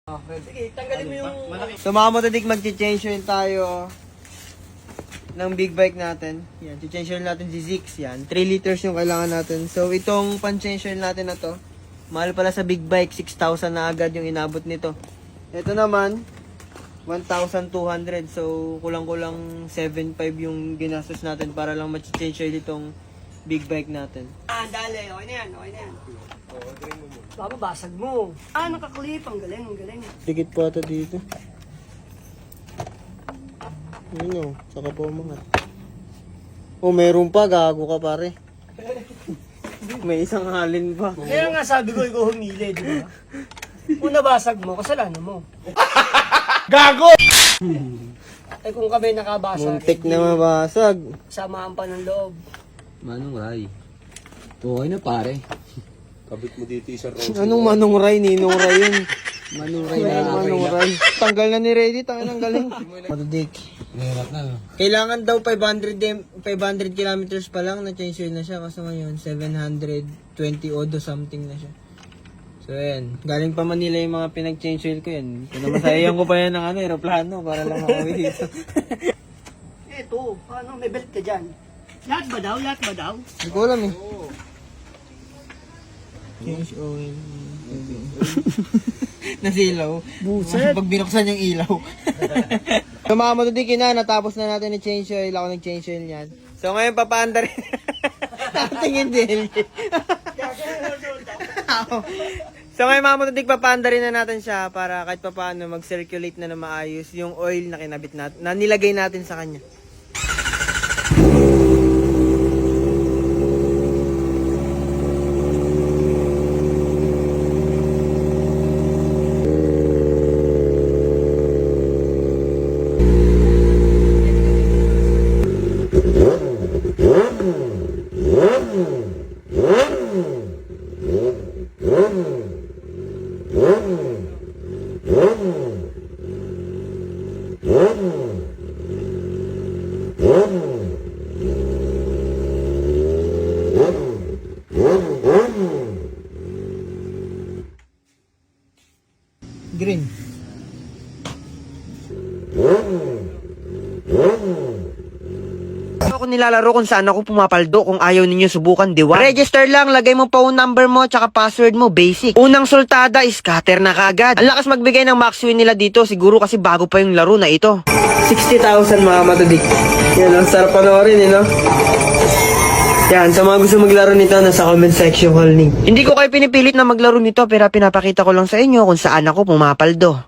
Sige, tanggalin mo yung... So mga motodik, mag-change oil tayo ng big bike natin. Yan, change oil natin si Zix. Yan, 3 liters yung kailangan natin. So itong pan-change oil natin na to, mahal pala sa big bike, 6,000 na agad yung inabot nito. Ito naman, 1,200. So kulang-kulang 7,500 yung ginastos natin para lang ma-change oil itong big bike natin. Dali. Okay na yan. Babasag mo. Nakaklip. Ang galing. Dikit po ata dito. Ayun o, saka po umangat. Oh, meron pa, gago ka pare. May isang halin pa. Kaya nga sabi ko, ikaw humili, di ba? Kung nabasag mo, kasalanan mo. Gago! Eh kung kami nakabasag, Muntik na mabasag. samaan pa ng loob. Manong Ray. Okay na pare. Kabit mo dito isang rose. Anong Manong Ray? Ninong Ray yun. Manong Ray Manong Ray. Tanggal na ni Ready, tanggal ng galing. Matudik. Meron na. Kailangan daw 500 kilometers pa lang na change oil na siya. Kasi ngayon, 720 odo something na siya. So yan, galing pa Manila yung mga pinag-change oil ko yan. Pinamasayan ko pa yan ng aeroplano para lang makauwi dito. Eto, may belt ka dyan. Lahat ba daw? Hindi ko alam eh. Change oil. Nasilaw. Buset. Pag binuksan yung ilaw. So mga matudikin na, natapos na natin ni change oil. Ako nag-change oil yan. So ngayon papaanda rin. Tingin din. So ngayon mga matudik, papaanda rin na natin siya para kahit papaano mag-circulate na maayos yung oil na kinabit natin, na nilagay natin sa kanya. Green. Ako nilalaro kung saan ako pumapaldo kung ayaw ninyo subukan, di ba? Register lang, lagay mo phone number mo tsaka password mo, basic. Unang sultada, scatter na kagad. Ang lakas magbigay ng max win nila dito, siguro kasi bago pa yung laro na ito. 60,000 mga matudik. Yan, ang sarap panoorin eh, no? Yan, sa mga gusto maglaro nito, nasa comment section ko link. Hindi ko kayo pinipilit na maglaro nito, pero pinapakita ko lang sa inyo kung saan ako pumapaldo.